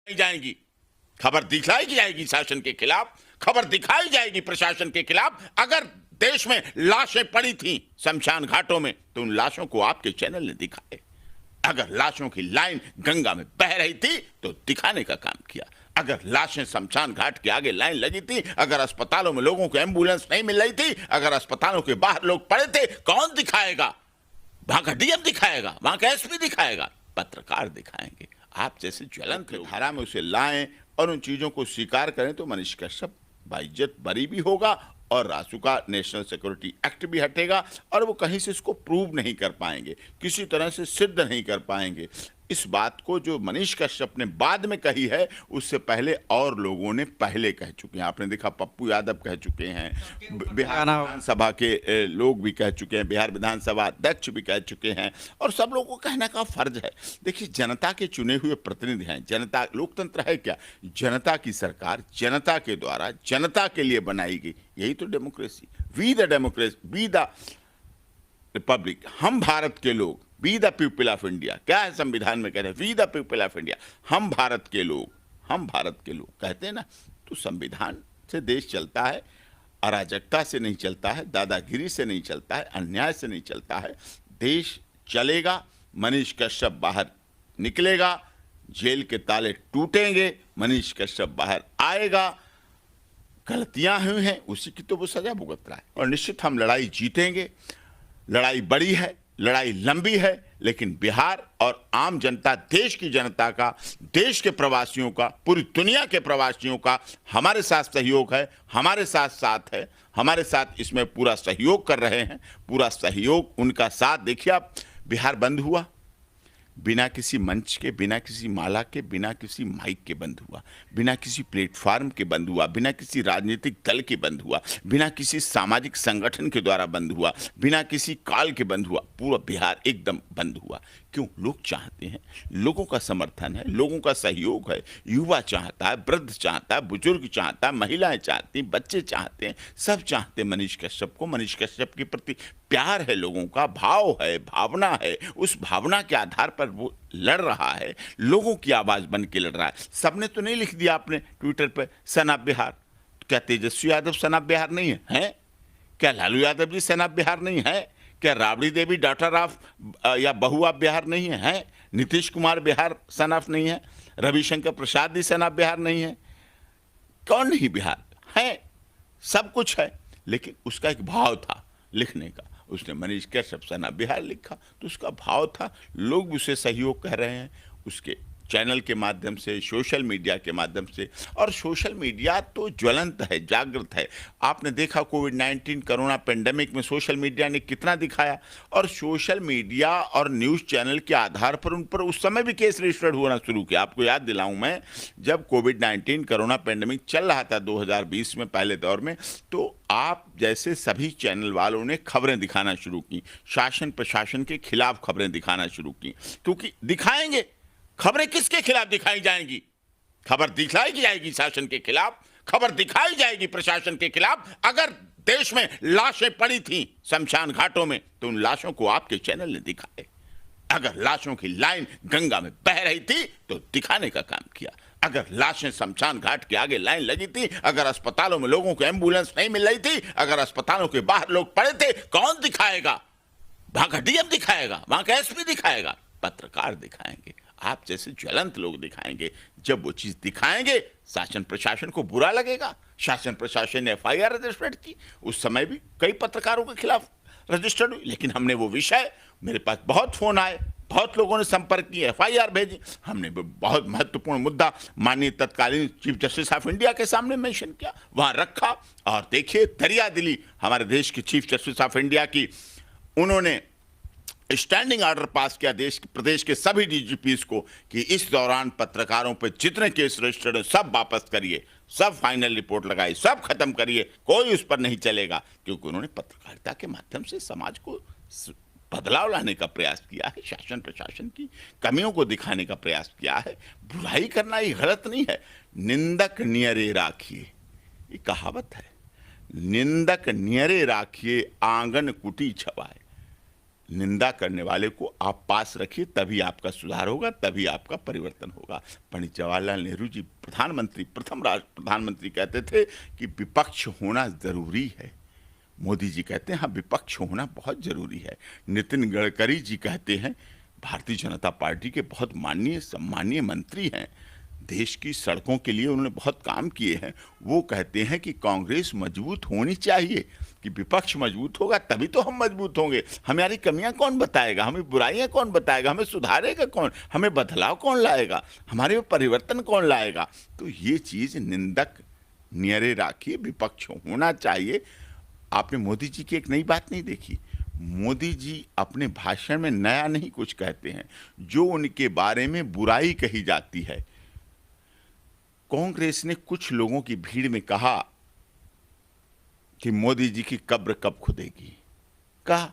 जाएंगी, खबर दिखाई जाएगी शासन के खिलाफ, खबर दिखाई जाएगी प्रशासन के खिलाफ। अगर देश में लाशें पड़ी थी शमशान घाटों में तो उन लाशों को आपके चैनल ने दिखाए। अगर लाशों की लाइन गंगा में बह रही थी तो दिखाने का काम किया। अगर लाशें शमशान घाट के आगे लाइन लगी थी, अगर अस्पतालों में लोगों को एम्बुलेंस नहीं मिल रही थी, अगर अस्पतालों के बाहर लोग पड़े थे, कौन दिखाएगा? वहां का डीएम दिखाएगा, वहां का एसपी दिखाएगा, पत्रकार दिखाएंगे। आप जैसे ज्वलंत धारा में उसे लाएं और उन चीजों को स्वीकार करें तो मनीष कश्यप बाइज्जत बरी भी होगा और रासुका नेशनल सिक्योरिटी एक्ट भी हटेगा और वो कहीं से इसको प्रूव नहीं कर पाएंगे, किसी तरह से सिद्ध नहीं कर पाएंगे। इस बात को जो मनीष कश्यप ने बाद में कही है उससे पहले और लोगों ने पहले कह चुके हैं। आपने देखा पप्पू यादव कह चुके हैं, बिहार विधानसभा के लोग भी कह चुके हैं, बिहार विधानसभा अध्यक्ष भी कह चुके हैं और सब लोगों को कहने का फर्ज है। देखिए, जनता के चुने हुए प्रतिनिधि हैं, जनता, लोकतंत्र है क्या? जनता की सरकार जनता के द्वारा जनता के लिए बनाई गई, यही तो democracy. We the democracy, we the republic, हम भारत के लोग, we the people of India. क्या है संविधान में कह रहे हैं? We the people of India, हम भारत के लोग, हम भारत के लोग कहते हैं ना। तो संविधान से देश चलता है, अराजकता से नहीं चलता है, दादागिरी से नहीं चलता है, अन्याय से नहीं चलता है। देश चलेगा, मनीष कश्यप बाहर निकलेगा, जेल के ताले टूटेंगे, मनीष कश्यप बाहर आएगा। गलतियां हुई हैं उसी की तो वो सजा भुगत रहा है और निश्चित हम लड़ाई जीतेंगे। लड़ाई बड़ी है, लड़ाई लंबी है, लेकिन बिहार और आम जनता, देश की जनता का, देश के प्रवासियों का, पूरी दुनिया के प्रवासियों का हमारे साथ सहयोग है, हमारे साथ साथ है, हमारे साथ इसमें पूरा सहयोग कर रहे हैं। पूरा सहयोग उनका साथ। देखिए, आप बिहार बंद हुआ, बिना किसी मंच के, बिना किसी माला के, बिना किसी माइक के बंद हुआ, बिना किसी प्लेटफॉर्म के बंद हुआ, बिना किसी राजनीतिक दल के बंद हुआ, बिना किसी सामाजिक संगठन के द्वारा बंद हुआ, बिना किसी काल के बंद हुआ। पूरा बिहार एकदम बंद हुआ। क्यों? लोग चाहते हैं, लोगों का समर्थन है, लोगों का सहयोग है। युवा चाहता है, वृद्ध चाहता है, बुजुर्ग चाहता है, महिलाएं चाहती हैं, बच्चे चाहते हैं, सब चाहते हैं मनीष कश्यप को। मनीष कश्यप के प्रति प्यार है, लोगों का भाव है, भावना है। उस भावना के आधार पर वो लड़ रहा है, लोगों की आवाज बन के लड़ रहा है। सबने तो नहीं लिख दिया आपने ट्विटर पर सन ऑफ बिहार। क्या तेजस्वी यादव सन ऑफ बिहार नहीं है? क्या लालू यादव जी सन ऑफ बिहार नहीं है? क्या राबड़ी देवी डॉटर ऑफ या बहू ऑफ बिहार नहीं है? नीतीश कुमार बिहार सन ऑफ नहीं है? रविशंकर प्रसाद जी सन ऑफ बिहार नहीं है? कौन नहीं बिहार है? सब कुछ है, लेकिन उसका एक भाव था लिखने का। उसने मनीष कश्यप सन ऑफ बिहार लिखा तो उसका भाव था, लोग उसे सहयोग कर रहे हैं उसके चैनल के माध्यम से, सोशल मीडिया के माध्यम से। और सोशल मीडिया तो ज्वलंत है, जागृत है। आपने देखा कोविड-19 कोरोना पेंडेमिक में सोशल मीडिया ने कितना दिखाया, और सोशल मीडिया और न्यूज़ चैनल के आधार पर उन पर उस समय भी केस रजिस्टर्ड होना शुरू किया। आपको याद दिलाऊं मैं, जब कोविड-19 कोरोना पेंडेमिक चल रहा था 2020 में पहले दौर में, तो आप जैसे सभी चैनल वालों ने खबरें दिखाना शुरू की, शासन प्रशासन के खिलाफ खबरें दिखाना शुरू की, क्योंकि दिखाएंगे। खबरें किसके खिलाफ दिखाई जाएंगी? खबर दिखाई जाएगी शासन के खिलाफ, खबर दिखाई जाएगी प्रशासन के खिलाफ। अगर देश में लाशें पड़ी थी शमशान घाटों में तो उन लाशों को आपके चैनल ने दिखाए। अगर लाशों की लाइन गंगा में बह रही थी तो दिखाने का काम किया। अगर लाशें शमशान घाट के आगे लाइन लगी थी, अगर अस्पतालों में लोगों को एम्बुलेंस नहीं मिल रही थी, अगर अस्पतालों के बाहर लोग पड़े थे, कौन दिखाएगा? वहां का डीएम दिखाएगा, वहां का एसपी दिखाएगा, पत्रकार दिखाएंगे। आप जैसे ज्वलंत लोग दिखाएंगे। जब वो चीज दिखाएंगे, शासन प्रशासन को बुरा लगेगा। शासन प्रशासन ने एफआईआर रजिस्टर्ड की, उस समय भी कई पत्रकारों के खिलाफ रजिस्टर्ड हुई, लेकिन हमने वो विषय, मेरे पास बहुत फोन आए, बहुत लोगों ने संपर्क किए, एफआईआर भेजी, हमने बहुत महत्वपूर्ण मुद्दा माननीय तत्कालीन चीफ जस्टिस ऑफ इंडिया के सामने मेंशन किया, वहां रखा। और देखिए, दरिया दिली हमारे देश के चीफ जस्टिस ऑफ इंडिया की, उन्होंने स्टैंडिंग ऑर्डर पास किया प्रदेश के सभी डीजीपीज को कि इस दौरान पत्रकारों पर जितने केस रजिस्टर्ड हैं सब वापस करिए, सब फाइनल रिपोर्ट लगाइए, सब खत्म करिए, कोई उस पर नहीं चलेगा। क्योंकि उन्होंने पत्रकारिता के माध्यम से समाज को बदलाव लाने का प्रयास किया है, शासन प्रशासन की कमियों को दिखाने का प्रयास किया है। बुराई करना ये गलत नहीं है। निंदक नियरे राखिए, ये कहावत है। निंदक नियरे राखिए, आंगन कुटी छवाए। निंदा करने वाले को आप पास रखिए, तभी आपका सुधार होगा, तभी आपका परिवर्तन होगा। पंडित जवाहरलाल नेहरू जी प्रथम प्रधानमंत्री कहते थे कि विपक्ष होना जरूरी है। मोदी जी कहते हैं हाँ विपक्ष होना बहुत जरूरी है। नितिन गडकरी जी कहते हैं, भारतीय जनता पार्टी के बहुत माननीय सम्मानीय मंत्री हैं, देश की सड़कों के लिए उन्होंने बहुत काम किए हैं, वो कहते हैं कि कांग्रेस मजबूत होनी चाहिए, कि विपक्ष मजबूत होगा तभी तो हम मजबूत होंगे। हमारी कमियां कौन बताएगा, हमें बुराइयां कौन बताएगा, हमें सुधारेगा कौन, हमें बदलाव कौन लाएगा, हमारे में परिवर्तन कौन लाएगा। तो ये चीज निंदक नियरे राखिए, विपक्ष होना चाहिए। आपने मोदी जी की एक नई बात नहीं देखी। मोदी जी अपने भाषण में नया नहीं कुछ कहते हैं, जो उनके बारे में बुराई कही जाती है। कांग्रेस ने कुछ लोगों की भीड़ में कहा कि मोदी जी की कब्र कब खुदेगी, कहा।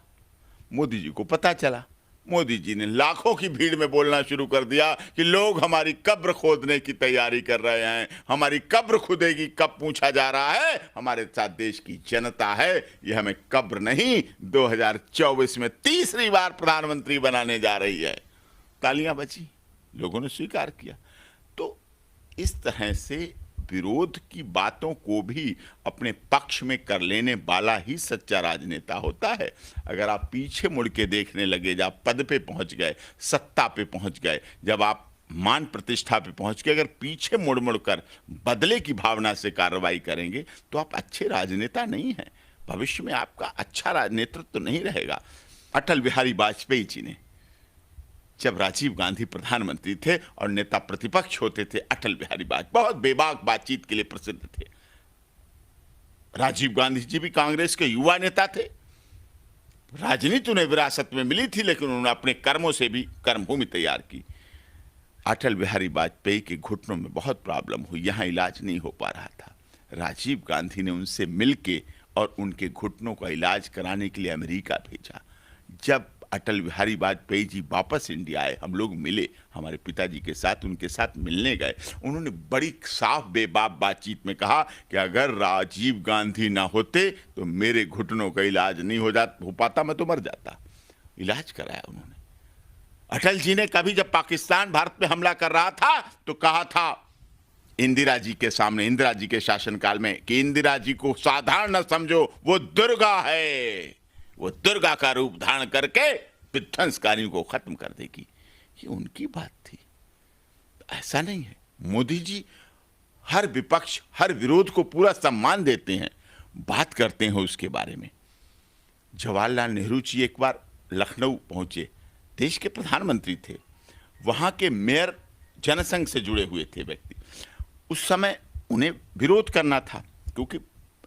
मोदी जी को पता चला, मोदी जी ने लाखों की भीड़ में बोलना शुरू कर दिया कि लोग हमारी कब्र खोदने की तैयारी कर रहे हैं, हमारी कब्र खुदेगी कब पूछा जा रहा है, हमारे साथ देश की जनता है, ये हमें कब्र नहीं 2024 में तीसरी बार प्रधानमंत्री बनाने जा रही है। तालियां बची, लोगों ने स्वीकार किया। तो इस तरह से विरोध की बातों को भी अपने पक्ष में कर लेने वाला ही सच्चा राजनेता होता है। अगर आप पीछे मुड़ के देखने लगे, जब आप पद पे पहुंच गए, सत्ता पे पहुंच गए, जब आप मान प्रतिष्ठा पे पहुंच गए, अगर पीछे मुड़ मुड़ कर बदले की भावना से कार्रवाई करेंगे तो आप अच्छे राजनेता नहीं हैं। भविष्य में आपका अच्छा राजनेतृत्व तो नहीं रहेगा। अटल बिहारी वाजपेयी जी ने, जब राजीव गांधी प्रधानमंत्री थे और नेता प्रतिपक्ष होते थे, अटल बिहारी वाजपेयी बहुत बेबाक बातचीत के लिए प्रसिद्ध थे। राजीव गांधी जी भी कांग्रेस के युवा नेता थे, राजनीति उन्हें विरासत में मिली थी, लेकिन उन्होंने अपने कर्मों से भी कर्मभूमि तैयार की। अटल बिहारी वाजपेयी के घुटनों में बहुत प्रॉब्लम हुई, यहां इलाज नहीं हो पा रहा था। राजीव गांधी ने उनसे मिलके और उनके घुटनों का इलाज कराने के लिए अमेरिका भेजा। जब अटल बिहारी वाजपेयी जी वापस इंडिया आए, हम लोग मिले, हमारे पिताजी के साथ उनके साथ मिलने गए, उन्होंने बड़ी साफ बेबाक बातचीत में कहा कि अगर राजीव गांधी ना होते तो मेरे घुटनों का इलाज नहीं हो पाता, मैं तो मर जाता। इलाज कराया उन्होंने। अटल जी ने कभी जब पाकिस्तान भारत पे हमला कर रहा था तो कहा था इंदिरा जी के सामने, इंदिरा जी के शासनकाल में, कि इंदिरा जी को साधारण न समझो, वो दुर्गा है, वो दुर्गा का रूप धारण करके विध्वंसकारियों को खत्म कर देगी। ये उनकी बात थी, ऐसा नहीं है। मोदी जी हर विपक्ष, हर विरोध को पूरा सम्मान देते हैं, बात करते हैं उसके बारे में। जवाहरलाल नेहरू जी एक बार लखनऊ पहुंचे, देश के प्रधानमंत्री थे, वहां के मेयर जनसंघ से जुड़े हुए थे व्यक्ति। उस समय उन्हें विरोध करना था, क्योंकि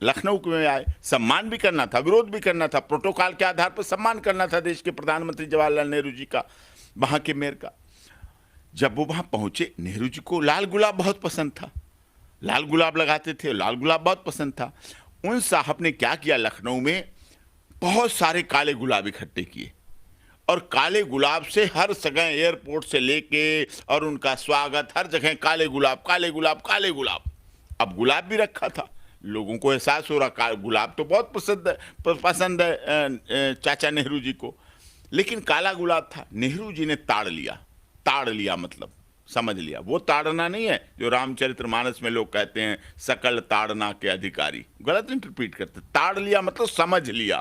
लखनऊ में आए, सम्मान भी करना था, विरोध भी करना था, प्रोटोकॉल के आधार पर सम्मान करना था देश के प्रधानमंत्री जवाहरलाल नेहरू जी का, वहां के मेयर का। जब वो वहां पहुंचे, नेहरू जी को लाल गुलाब बहुत पसंद था, लाल गुलाब लगाते थे, लाल गुलाब बहुत पसंद था। उन साहब ने क्या किया, लखनऊ में बहुत सारे काले गुलाब इकट्ठे किए और काले गुलाब से हर जगह, एयरपोर्ट से लेके और उनका स्वागत, हर जगह काले गुलाब, काले गुलाब, काले गुलाब। अब गुलाब भी रखा था, लोगों को एहसास हो रहा गुलाब तो बहुत पसंद है चाचा नेहरू जी को, लेकिन काला गुलाब था। नेहरू जी ने ताड़ लिया मतलब समझ लिया। वो ताड़ना नहीं है जो रामचरितमानस में लोग कहते हैं सकल ताड़ना के अधिकारी, गलत इंटरप्रीट करते। ताड़ लिया मतलब समझ लिया।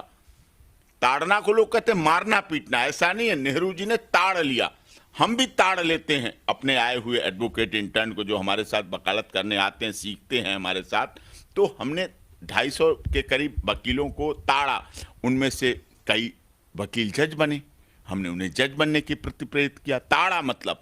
ताड़ना को लोग कहते हैं मारना पीटना, ऐसा नहीं है। नेहरू जी ने ताड़ लिया। हम भी ताड़ लेते हैं अपने आए हुए एडवोकेट इंटर्न को, जो हमारे साथ वकालत करने आते हैं, सीखते हैं हमारे साथ। तो हमने 250 के करीब वकीलों को ताड़ा, उनमें से कई वकील जज बने, हमने उन्हें जज बनने की प्रति प्रेरित किया। ताड़ा मतलब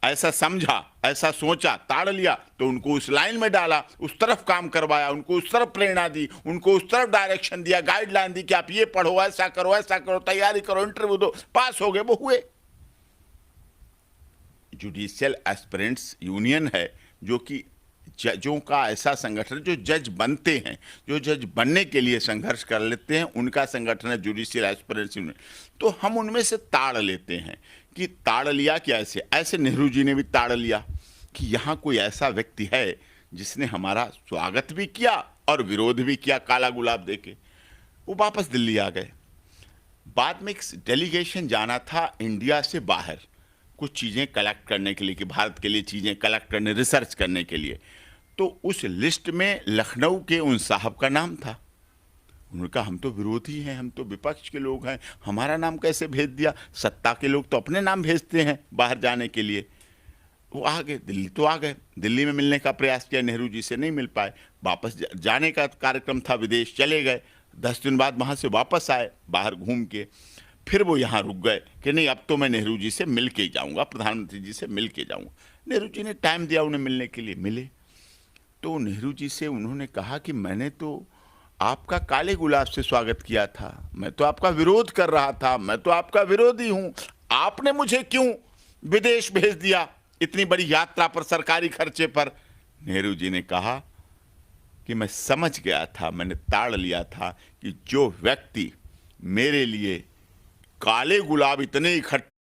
ऐसा समझा, ऐसा सोचा, ताड़ लिया, तो उनको उस लाइन में डाला, उस तरफ काम करवाया, उनको उस तरफ प्रेरणा दी, उनको उस तरफ डायरेक्शन दिया, गाइडलाइन दी कि आप ये पढ़ो, ऐसा करो, तैयारी करो, इंटरव्यू दो, पास हो गए, वो हुए। जुडिशियल एस्पिरेंट्स यूनियन है, जो कि जजों का ऐसा संगठन जो जज बनते हैं, जो जज बनने के लिए संघर्ष कर लेते हैं, उनका संगठन है जुडिशियल एस्पिरेंट्स यूनियन। तो हम उनमें से ताड़ लेते हैं कि ताड़ लिया कि ऐसे नेहरू जी ने भी ताड़ लिया कि यहाँ कोई ऐसा व्यक्ति है जिसने हमारा स्वागत भी किया और विरोध भी किया काला गुलाब देके। वो वापस दिल्ली आ गए। बाद में एक डेलीगेशन जाना था इंडिया से बाहर कुछ चीज़ें कलेक्ट करने के लिए, कि भारत के लिए चीज़ें कलेक्ट करने, रिसर्च करने के लिए। तो उस लिस्ट में लखनऊ के उन साहब का नाम था। उन्होंने कहा हम तो विरोधी हैं, हम तो विपक्ष के लोग हैं, हमारा नाम कैसे भेज दिया? सत्ता के लोग तो अपने नाम भेजते हैं बाहर जाने के लिए। वो आ गए, दिल्ली तो आ गए, दिल्ली में मिलने का प्रयास किया, नेहरू जी से नहीं मिल पाए, वापस जाने का कार्यक्रम था, विदेश चले गए। 10 दिन बाद वहाँ से वापस आए बाहर घूम के, फिर वो यहाँ रुक गए कि नहीं अब तो मैं नेहरू जी से मिल के ही जाऊँगा, प्रधानमंत्री जी से मिल के जाऊँगा। नेहरू जी ने टाइम दिया उन्हें मिलने के लिए, मिले। तो नेहरू जी से उन्होंने कहा कि मैंने तो आपका काले गुलाब से स्वागत किया था, मैं तो आपका विरोध कर रहा था, मैं तो आपका विरोधी हूँ, आपने मुझे क्यों विदेश भेज दिया इतनी बड़ी यात्रा पर, सरकारी खर्चे पर? नेहरू जी ने कहा कि मैं समझ गया था, मैंने ताड़ लिया था कि जो व्यक्ति मेरे लिए काले गुलाब इतने इकट्ठे